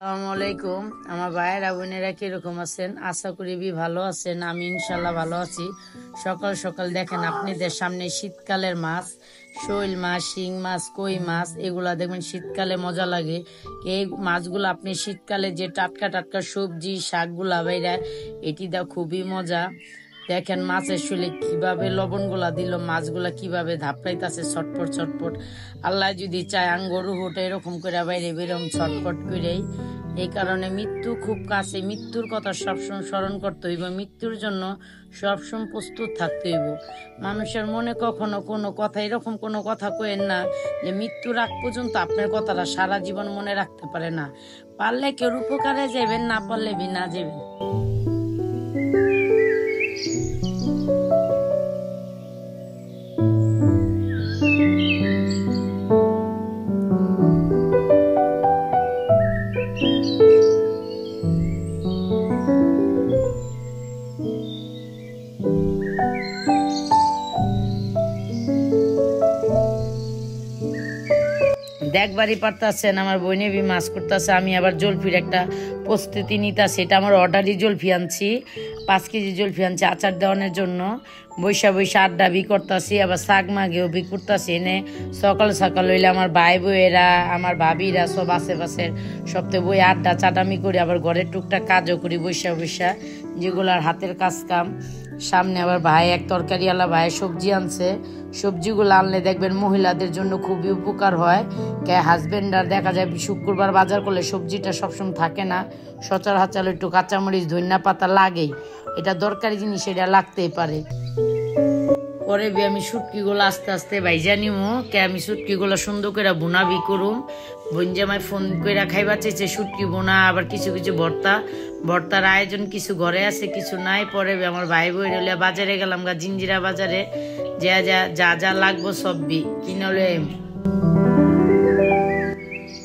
আসসালামু আলাইকুম। আমার ভাইয়েরা বোনেরা কিরকম আছেন? আশা করি ভালো আছেন। আমি ইনশাল্লাহ ভালো আছি। সকাল সকাল দেখেন আপনাদের সামনে শীতকালের মাছ, শৈল মাছ, শিং মাছ, কই মাছ, এগুলা দেখবেন শীতকালে মজা লাগে। এই মাছগুলো আপনি শীতকালে যে টাটকা টাটকা সবজি শাকগুলা বাইরা এটি দা খুবই মজা। দেখেন মাছের শুলে কিভাবে লবণগুলা দিল, মাছগুলা কিভাবে ধাপড়াইতেছে ছটপট ছটপট। আল্লাহ যদি চায় আঙ্গরু হোটে এরকম করে বাইরে বেরম ছটপট করেই। এই কারণে মৃত্যু খুব কাছে, মৃত্যুর কথা সবসময় স্মরণ করতে হইব, মৃত্যুর জন্য সবসময় প্রস্তুত থাকতে হইব। মানুষের মনে কখনো কোনো কথা এরকম কোনো কথা কইেন না যে মৃত্যুর আগ পর্যন্ত আপনার কথাটা সারা জীবন মনে রাখতে পারে না। পারলে কেউ উপকারে যাবেন, না পারলে না যাবেন। দেখবারই পারতাছেন আমার বইনেবি মাছ করতেছে, আমি আবার জলফির একটা প্রস্তুতি নিতেছি। এটা আমার অর্ডারই জলফি আনছি, 5 কেজি জলফি আনছি আচার দেওয়ানোর জন্য। বৈশা বৈশা আড্ডা বি করতেছি, আবার শাক মাগেও বি করতেছি। এনে সকাল সকাল হইলে আমার ভাই বইয়েরা আমার ভাবিরা সব আশেপাশের সপ্তাহে বই আড্ডা চাটামি করি, আবার ঘরের টুকটাক কাজও করি বৈশা বৈশা, যেগুলার হাতের কাজ কাম। সামনে আবার ভাই এক তরকারিওয়ালা ভাই সবজি আনছে। সবজিগুলো আনলে দেখবেন মহিলাদের জন্য খুবই উপকার হয়। হাজবেন্ডার দেখা যায় শুক্রবার বাজার করলে সবজিটা সবসময় থাকে না, সচরাচর একটু কাঁচামরিচ ধনিয়া পাতা লাগেই। এটা দরকারি জিনিস, এটা লাগতেই পারে। পরে আমি শুটকিগুলো আস্তে আস্তে ভাইজা নিমো। আমি শুটকিগুলো সুন্দর করে বোনাবি করুম। বঞ্জামায় ফোন করে খাইবার চাইছে শুটকি বোনা, আবার কিছু কিছু ভর্তার আয়োজন কিছু ঘরে আছে, কিছু নাই। পরে আমার ভাই বই রইলে বাজারে গেলাম গা, জিঞ্জিরা বাজারে যা যা যা যা লাগবো সবই কিনলে।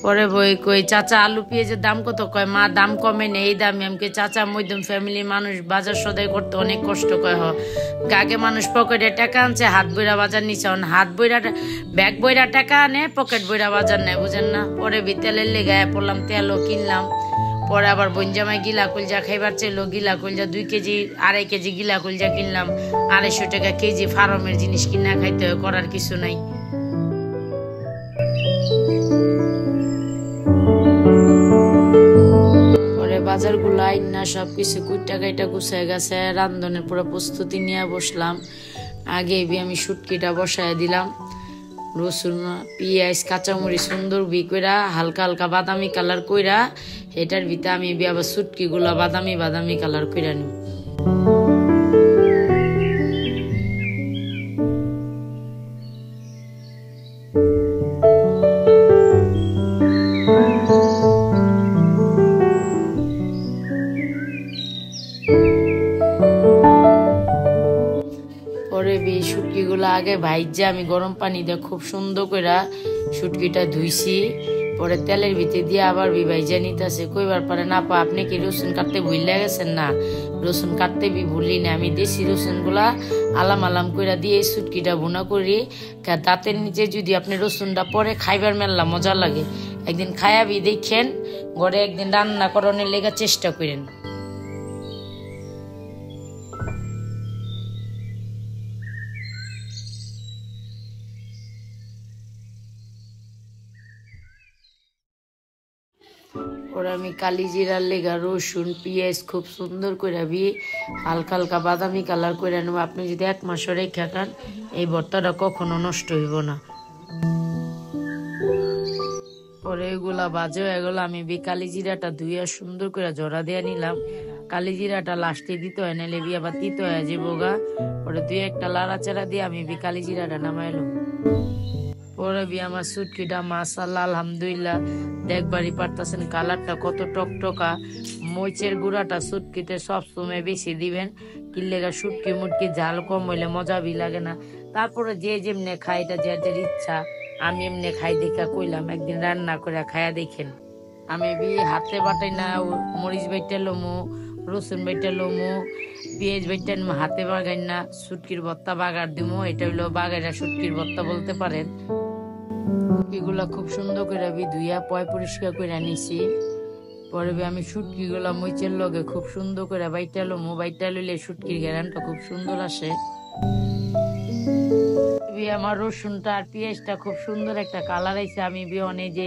পরে বই কই চাচা আলু পেঁয়াজের দাম কত? কয় মা দাম কমে নেই, এই দামে। আমি চাচা মধ্যম ফ্যামিলির মানুষ বাজার সদাই করতে অনেক কষ্ট। কয় আগে মানুষ পকেটে টাকা আনছে, হাত বইরা বাজার নিচ্ছে, হাত বইরা ব্যাগ বইরা টাকা আনে, পকেট বইরা বাজার নেয়, বুঝেন না। পরে তেলের লেগে পড়লাম, তেলও কিনলাম। পরে আবার বঞ্জামায় গিলা কলজা খাইবার চাইলো, গিলা কলজা 2 কেজি 2.5 কেজি গিলা কলজা কিনলাম, 250 টাকা কেজি। ফার্মের জিনিস কিনা খাইতে হয়, করার কিছু নাই। বাজারগুলো আইনা সবকিছু কুইটা কাইটা গুছায় গেছে, রান্ধনের পুরো প্রস্তুতি নিয়ে বসলাম। আগে আমি শুটকিটা বসায় দিলাম, রসুন পেঁয়াজ কাঁচামরিচ সুন্দর কইরা হালকা হালকা বাদামি কালার কইরা, এটার ভিতরে আমি আবার শুটকিগুলো বাদামি বাদামি কালার কইরা নিব। শুটকিগুলো আগে ভাইজা আমি গরম পানি দিয়ে খুব সুন্দর করে শুটকিটা ধুইছি। পরে তেলের ভিতরে দিয়ে আবার ভাইজা নিতেছে। কইবার পারে না পা আপনি কি রসুন কাটতে ভুলে গেছেন? না, রসুন কাটতে ভুলি না। আমি দেশি রসুনগুলা আলাম আলাম করে দিয়ে শুটকিটা ভুনা করি। দাঁতের নিচে যদি আপনি রসুনটা পরে খাইবার মেলা মজা লাগে। একদিন খায়াবি দেখেন, ঘরে একদিন রান্না করানোর লেগে চেষ্টা করেন। ওরা আমি কালি জিরার লেগা রসুন পেঁয়াজ খুব সুন্দর করে হালকা হালকা বাদামি কালার করে নেব। আপনি যদি 1 মাসও রেখে খান, এই ভর্তাটা কখনো নষ্ট হইব না। পরে এগুলা বাজে এগুলো আমি কালি জিরাটা ধুইয়া সুন্দর করে জড়া দিয়ে নিলাম। কালি জিরাটা লাস্টে দিতে হয়, নাহলে আবার দিতে হয় যে বোগা। পরে 2-1টা লাড়াচাড়া দিয়ে আমি কালি জিরাটা নামাইলাম। পরে আমার শুটকিটা মাশাআল্লাহ আলহামদুলিল্লাহ দেখবারই পারতেছেন কালারটা কত টকটকা। মরিচের গুঁড়াটা শুটকিতে সবসময় বেশি দিবেন, কিল্লেগা শুটকি মুটকি ঝাল কম হইলে মজা বি লাগে না। তারপরে যে যেমনে খাই, এটা যার যার ইচ্ছা। আমি এমনি খাই দেখা কইলাম, একদিন রান্না করে খায়া দেখেন। আমি হাতে বাটাই না, মরিচ বাইটা লমু, রসুন বাইটা লমু, পেঁয়াজ বাইটা হাতে বাগাই না, শুটকির ভর্তা বাগার দিমু। এটা হইলো বাগাইরা শুটকির ভর্তা বলতে পারেন। এগুলা খুব সুন্দর করে ধুইয়া পয় পরিষ্কার করে নিছি। পরে আমি শুটকি গুলা মরিচের লগে খুব সুন্দর করে বাইটা লইলে শুটকির ঘেরানটা খুব সুন্দর আসে। আমার রসুনটা আর পেঁয়াজটা খুব সুন্দর একটা কালার আইছে। আমি বিহনে যে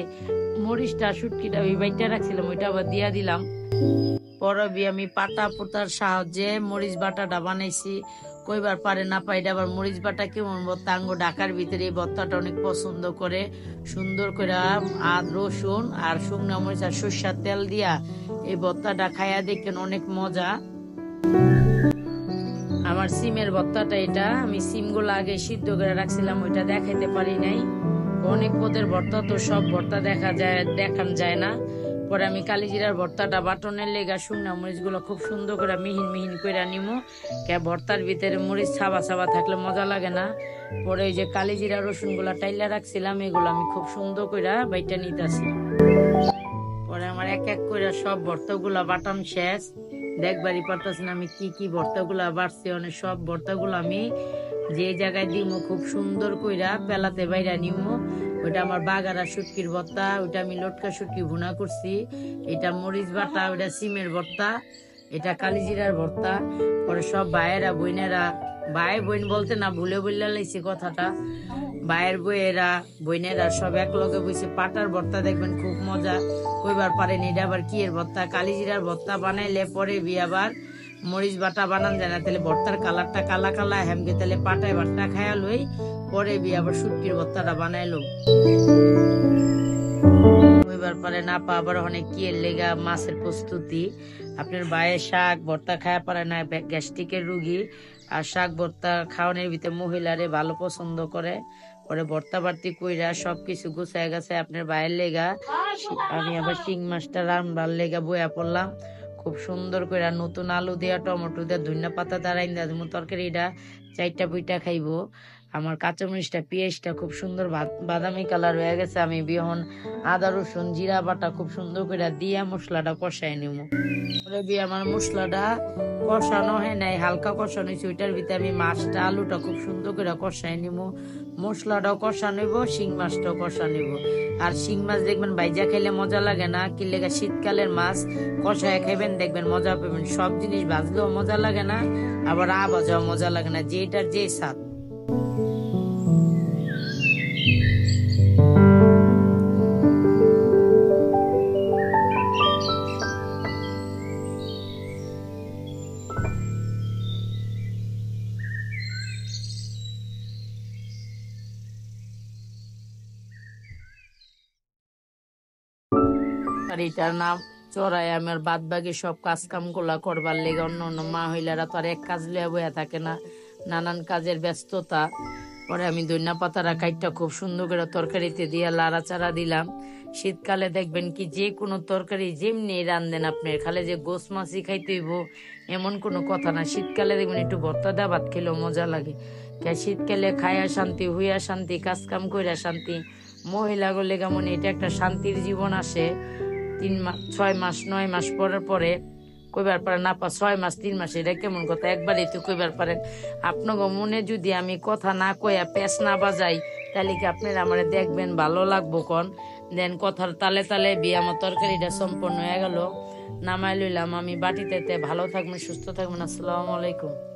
মরিচটা শুটকিটা ওই বাইটা রাখছিলাম ওইটা আবার দিয়া দিলাম। পরে আমি পাটা পোতার সাহায্যে মরিচ বাটাটা বানাইছি। কইবার পারে না পাইটা আবার মরিচ বাটা কেমন ভর্তা আঙ্গ ঢাকার ভিতরে এই ভর্তাটা অনেক পছন্দ করে। সুন্দর করে রসুন আর শুকনো মরিচ আর সরষের তেল দিয়া এই ভর্তাটা খাইয়া দেখেন অনেক মজা। আমার সিমের ভর্তাটা এটা, আমি সিমগুলো আগে সিদ্ধ করে রাখছিলাম, ওইটা দেখাইতে পারি নাই। অনেক পদের ভর্তা তো সব ভর্তা দেখান যায় না। পরে আমি কালিজিরার ভর্তাটা বাটনের লেগা শুকনা মরিচ গুলো খুব সুন্দর করে মিহিন মিহিন করে নিমো। ভর্তার ভিতরে মরিচ ছাবা ছাবা থাকলে মজা লাগে না। পরে ওই যে কালিজিরা রসুন গুলা টাইলা রাখছিলাম এগুলো আমি খুব সুন্দর করে বাইটা নিতেছি। পরে আমার এক এক করে সব ভর্তা গুলা বাটাম শেষ। দেখবারই পারতেছি না আমি কি কি ভর্তা গুলা বাড়ছি। অনেক সব ভর্তা গুলো আমি যে জায়গায় দিমো খুব সুন্দর কইরা পেলাতে বাইরা নিমো। ওইটা আমার বাগারা শুটকির ভর্তা, ওইটা আমি লটকা শুটকি ভুনা করছি, এটা মরিচ বাটা, ওইটা সিমের ভর্তা, এটা কালিজিরার ভর্তা। পরে সব ভাইয়েরা বোনেরা, ভাই বোন বলতে না ভুলে বললে লাইছি কথাটা, ভাইয়ের বইয়েরা বোনেরা সব এক লগে বসে পাটার ভর্তা দেখবেন খুব মজা। কইবার পারেন এটা আবার কি এর ভর্তা। কালিজিরার ভর্তা বানাইলে পরে আবার মরিচ বাটা বানান যায় না, তাহলে ভর্তার কালারটা কালা কালা হেমকে তাহলে পাটায় বাট্টা খায়া লই। পরে আবার শুটকির ভর্তাটা বানাইলো। কইবার পারে না পা আবার অনেক কি এর লেগা মাছের প্রস্তুতি। আপনার ভাইয়ের শাক ভর্তা খায়া পারে না, গ্যাস্ট্রিকের রুগী, আর শাক ভর্তা খাওয়ানোর ভিতরে মহিলারে ভালো পছন্দ করে। পরে ভর্তা বাড়তি কইরা সবকিছু গুছায় গেছে আপনার ভাইয়ের লেগা। আমি আবার শিং মাছটা রান্নার লেগা বয়া পড়লাম। খুব সুন্দর করে নতুন আলু দেওয়া, টমেটো দেওয়া, ধনিয়া পাতা দ্বারা তরকারিটা 4টা পুইটা খাইবো। আমার কাঁচামরিচটা পেঁয়াজটা খুব সুন্দর বাদামি কালার হয়ে গেছে। আমি বিহন আদা রসুন জিরা বাটা খুব সুন্দর করে দিয়া মশলাটা কষাই নিব। আমার মশলাটা কষানো হয় নাই, হালকা কষানো হয়েছে। ওইটার ভিতরে আমি মাছটা আলুটা খুব সুন্দর করে কষাই নিব। মশলাটাও কষা নিব, শিং মাছটাও কষা নিব। আর শিং মাছ দেখবেন ভাইজা খাইলে মজা লাগে না, কি লেগে শীতকালের মাছ কষায় খাইবেন দেখবেন মজা পাবেন। সব জিনিস ভাজলেও মজা লাগে না, আবার ভাজাও মজা লাগে না, যেটার যে স্বাদ। এটার নাম চড়াই আমার বাদ বাকি সব কাজ কাম গুলা করবার লেগে। অন্য অন্য মা হইলারা তো আর এক কাজ লিয়া বইয়া থাকে না, নানান কাজের ব্যস্ততা। পরে আমি ধনিয়া পাতারা কাইটটা খুব সুন্দর করে তরকারিতে দিয়া লাড়াচাড়া দিলাম। শীতকালে দেখবেন কি যে কোনো তরকারি যেমনি রান্ধেন আপনার খালে যে গোস মাছই খাইতে হইব এমন কোনো কথা না। শীতকালে দেখবেন একটু ভর্তা দেওয়া ভাত খেলেও মজা লাগে। শীতকালে খায়া শান্তি, হইয়া শান্তি, কাজ কাম কইরা শান্তি। মহিলাগুলো কেমন এটা একটা শান্তির জীবন আসে। 3 মাস 6 মাস 9 মাস পরের পরে কইবার পারে না 6 মাস 3 মাস, এটা কেমন কথা? একবারই তো কইবার পারেন। আপনাকে মনে যদি আমি কথা না কইয়া পেঁচ না বাজাই তাহলে কি আপনারা আমারে দেখবেন ভালো লাগবো কোন? দেন কথার তালে তালে আমার তরকারিটা সম্পন্ন হয়ে গেল। নামাই লইলাম আমি বাটিতে। ভালো থাকবেন, সুস্থ থাকবেন। আসসালামু আলাইকুম।